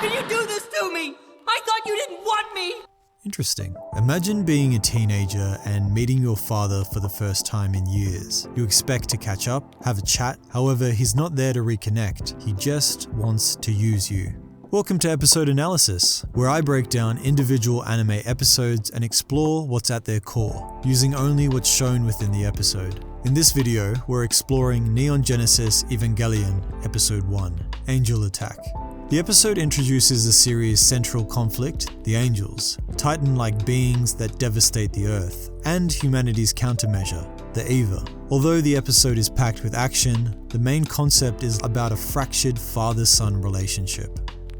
can you do this to me? I thought you didn't want me! Interesting. Imagine being a teenager and meeting your father for the first time in years. You expect to catch up, have a chat, however, he's not there to reconnect, he just wants to use you. Welcome to Episode Analysis, where I break down individual anime episodes and explore what's at their core, using only what's shown within the episode. In this video, we're exploring Neon Genesis Evangelion, Episode 1, Angel Attack. The episode introduces the series' central conflict, the Angels, Titan-like beings that devastate the Earth, and humanity's countermeasure, the Eva. Although the episode is packed with action, the main concept is about a fractured father-son relationship.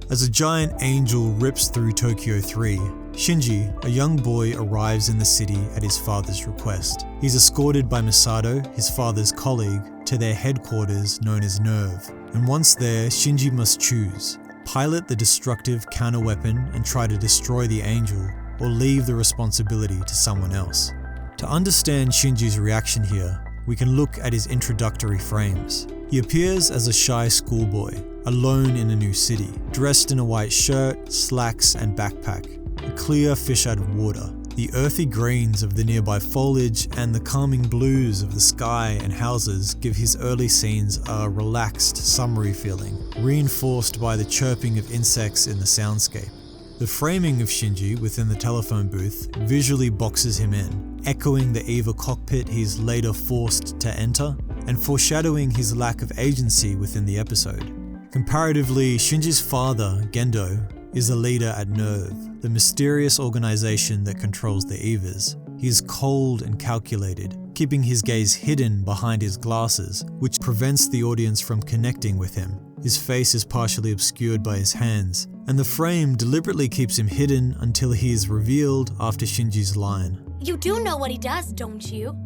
As a giant angel rips through Tokyo 3, Shinji, a young boy, arrives in the city at his father's request. He's escorted by Masato, his father's colleague, to their headquarters known as Nerve. And once there, Shinji must choose: pilot the destructive counterweapon and try to destroy the angel, or leave the responsibility to someone else. To understand Shinji's reaction here, we can look at his introductory frames. He appears as a shy schoolboy, alone in a new city, dressed in a white shirt, slacks, and backpack, a clear fish out of water. The earthy greens of the nearby foliage and the calming blues of the sky and houses give his early scenes a relaxed, summery feeling, reinforced by the chirping of insects in the soundscape. The framing of Shinji within the telephone booth visually boxes him in, echoing the Eva cockpit he's later forced to enter, and foreshadowing his lack of agency within the episode. Comparatively, Shinji's father, Gendo, is the leader at Nerve, the mysterious organization that controls the Evas. He is cold and calculated, keeping his gaze hidden behind his glasses, which prevents the audience from connecting with him. His face is partially obscured by his hands, and the frame deliberately keeps him hidden until he is revealed after Shinji's line. You do know what he does, don't you?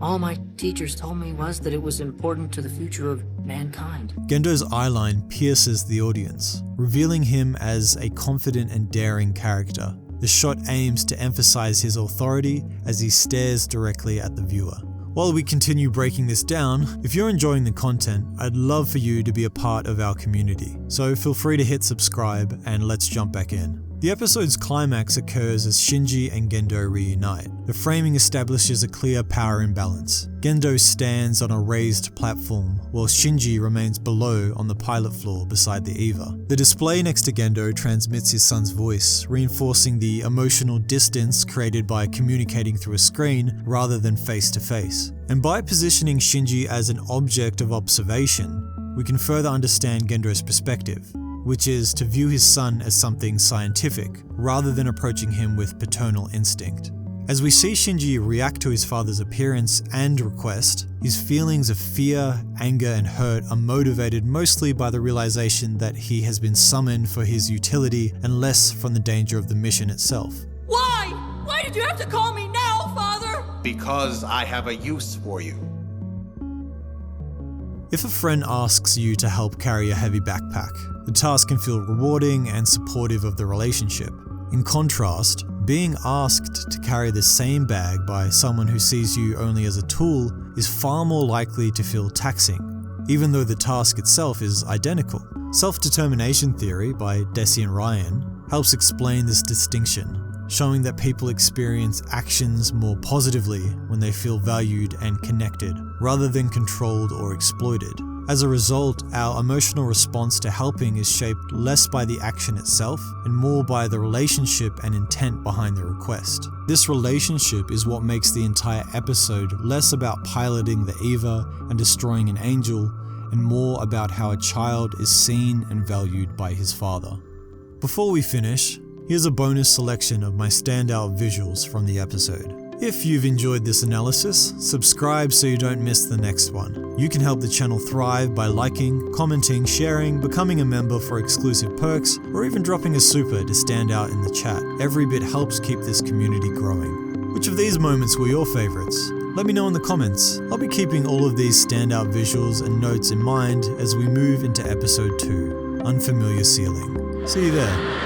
All my teachers told me was that it was important to the future of mankind. Gendo's eyeline pierces the audience, revealing him as a confident and daring character. The shot aims to emphasize his authority as he stares directly at the viewer. While we continue breaking this down, if you're enjoying the content, I'd love for you to be a part of our community. So feel free to hit subscribe and let's jump back in. The episode's climax occurs as Shinji and Gendo reunite. The framing establishes a clear power imbalance. Gendo stands on a raised platform, while Shinji remains below on the pilot floor beside the Eva. The display next to Gendo transmits his son's voice, reinforcing the emotional distance created by communicating through a screen rather than face to face. And by positioning Shinji as an object of observation, we can further understand Gendo's perspective, which is to view his son as something scientific, rather than approaching him with paternal instinct. As we see Shinji react to his father's appearance and request, his feelings of fear, anger, and hurt are motivated mostly by the realization that he has been summoned for his utility and less from the danger of the mission itself. Why? Why did you have to call me now, Father? Because I have a use for you. If a friend asks you to help carry a heavy backpack, the task can feel rewarding and supportive of the relationship. In contrast, being asked to carry the same bag by someone who sees you only as a tool is far more likely to feel taxing, even though the task itself is identical. Self-determination theory by Deci and Ryan helps explain this distinction, showing that people experience actions more positively when they feel valued and connected, rather than controlled or exploited. As a result, our emotional response to helping is shaped less by the action itself and more by the relationship and intent behind the request. This relationship is what makes the entire episode less about piloting the Eva and destroying an angel, and more about how a child is seen and valued by his father. Before we finish, here's a bonus selection of my standout visuals from the episode. If you've enjoyed this analysis, subscribe so you don't miss the next one. You can help the channel thrive by liking, commenting, sharing, becoming a member for exclusive perks, or even dropping a super to stand out in the chat. Every bit helps keep this community growing. Which of these moments were your favorites? Let me know in the comments. I'll be keeping all of these standout visuals and notes in mind as we move into episode 2, Unfamiliar Ceiling. See you there.